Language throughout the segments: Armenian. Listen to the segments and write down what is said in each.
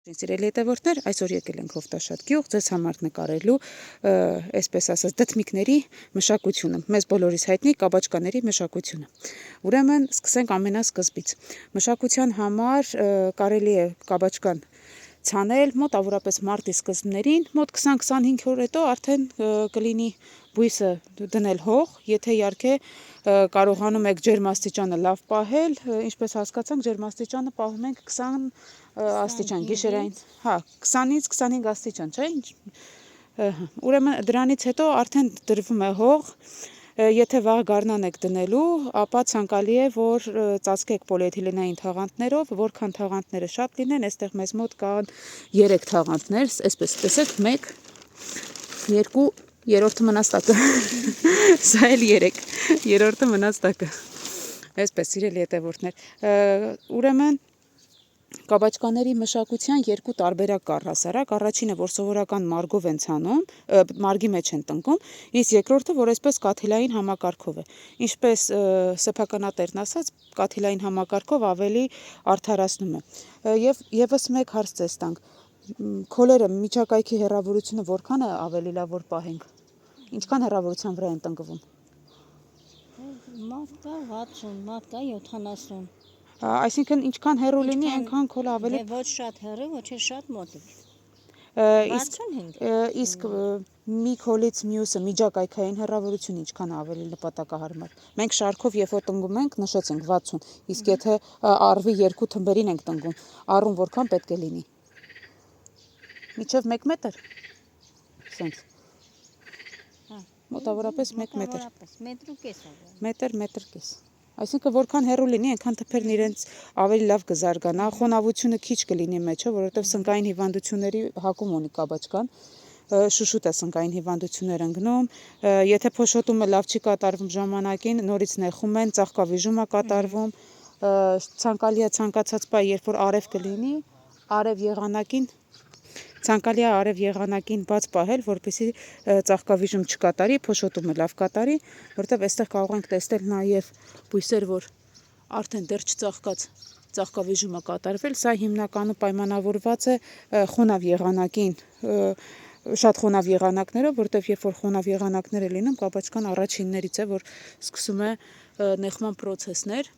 Սիրելի հետևորդներ, այսօր եկել ենք Հովտաշատ գյուղ, ձեզ համար նկարելու, այսպես ասած, դդմիկների մշակությունը, մեզ բոլորիս հայտնի կաբաչկաների մշակությունը։ Ուրեմն, սկսենք ամենասկզբից։ Մշակության համար կարելի է կաբաչկան ցանել մոտավորապես մարտի սկզբներին, մոտ 20-25 օր հետո արդեն կլինի բույսը դնել հող, եթե իհարկե կարողանում եք ջերմաստիճանը լավ պահել, ինչպես հասկացանք, ջերմաստիճանը պահում ենք 20 աստիճան, գիշերային, հա, 20-ից 25 աստիճան, չէ՞։ Ուրեմն դրանից հետո արդեն դրվում է հող, եթե վաղ գարնան եք դնելու, ապա ցանկալի է, որ ծածկեք պոլիէթիլենային թաղանթներով, որքան թաղանթները շատ լինեն, այստեղ մեզ մոտ կան 3 թաղանթներ, այսպես տեսեք, 1, 2, երրորդը մնաց տակը, սա էլ 3, երրորդը մնաց տակը, այսպես սիրելի հետևորդներ, ուրեմն կաբաչկաների մշակության 2 տարբերակ կա առհասարակ, առաջինը, որ սովորական մարգով են ցանում, մարգի մեջ են տնկում, իսկ երկրորդը, որ այսպես կաթիլային համակարգով է, ինչպես սեփականատերն ասաց, կաթիլային համակարգով ավելի արդարացնում է, եւ եւս մեկ հարց ձեզ տանք, քոլերը միջակայքի հեռավորությունը որքան է ավելի լավ որ պահենք, ինչքան հեռավորության վրա են տնկվում։ Մատկա 60, մատկա 70 Այսինքն ինչքան հեռու լինի, այնքան քոլը ավելի ոչ շատ հեռու, ոչ էլ շատ մոտ։ Իսկ մի քոլից մյուսը միջակայքային հեռավորությունը ինչքան ավելի նպատակահարմար։ Մենք շարքով երբ որ տնկում ենք, նշեցինք 60, իսկ եթե առվի 2 թմբերին ենք տնկում, առում որքան պետք է լինի։ Մինչև 1 մետր։ Սենց։ Մոտավորապես 1 մետր։ Մետր, մետր կես։ Այսինքն որքան հեռու լինի, այնքան թփերն իրենց ավելի լավ կզարգանա, խոնավությունը քիչ կլինի մեջը, որովհետև սնկային հիվանդությունների հակում ունի կաբաչկան, շուշուտ է սնկային հիվանդություններ ընկնում, եթե փոշոտումը լավ չի կատարվում ժամանակին, նորից նեխում են, ծաղկավիժում է կատարվում, ցանկալի է ցանկացած պահ, երբ որ արև կլինի, ցանկալի է արև եղանակին բաց պահել, որպեսզի ծաղկավիժում չկատարի, փոշոտումը լավ կատարի, որովհետև այստեղ կարող ենք տեսնել նաև բույսեր, որ արդեն դեռ չծաղկած ծաղկավիժումը կատարվել, սա հիմնականում պայմանավորված է խոնավ եղանակին, շատ խոնավ եղանակներով, որովհետև երբ որ խոնավ եղանակներ է լինում, կաբաչկան առաջիններից է, որ սկսում է նեխման պրոցեսներ։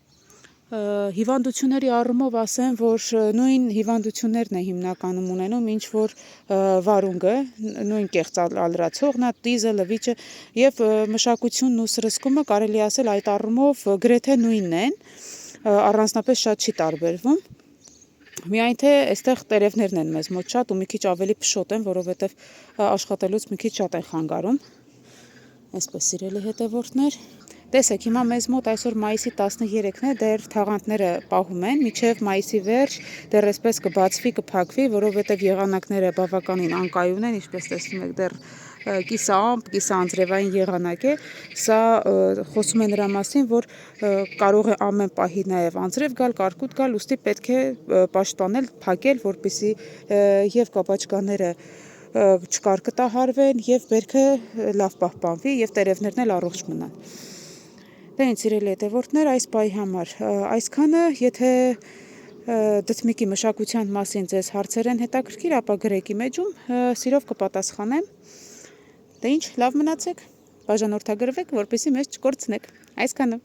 Հիվանդությունների առումով ասեմ, որ նույն հիվանդություններն է հիմնականում ունենում, ինչ որ վարունգը, նույն կեղծ ալրացողն է, տիզը, լվիճը եւ մշակությունն ու սրսկումը կարելի ասել այդ առումով գրեթե նույնն են, առանձնապես շատ չի տարբերվում։ Միայն թե այստեղ տերևներն են մեզ մոտ շատ ու մի քիչ ավելի փշոտ են, որովհետեւ աշխատելուց մի քիչ շատ են խանգարում։ Այսպես սիրելի հետևորդներ, տեսեք, հիմա մեզ մոտ այսօր մայիսի 13-ն է, դեռ թաղանթները պահում են, մինչև մայիսի վերջ դեռ այսպես կբացվի, կփակվի, որովհետև եղանակները բավականին անկայուն են, ինչպես տեսնում եք, դեռ կիսաամպ, կիսաանձրևային եղանակ է, սա խոսում է նրա մասին, որ կարող է ամեն պահի նաև անձրև գալ, կարկուտ գալ, ուստի պետք է պաշտպանել, փակել, որպեսզի եւ կաբաչկաները չկարկտահարվեն եւ բերքը լավ պահպանվի եւ տերևներն էլ առողջ մնան։ Դե ինձ սիրելի հետևորդներ, այս պահի համար այսքանը, եթե դդմիկի մշակության մասին ձեզ հարցեր են հետաքրքիր, ապա գրեք իմեջում, սիրով կպատասխանեմ։ Դե ինչ, լավ մնացեք, բաժանորդագրվեք, որպեսզի մեզ չկորցնեք։ Այսքանը։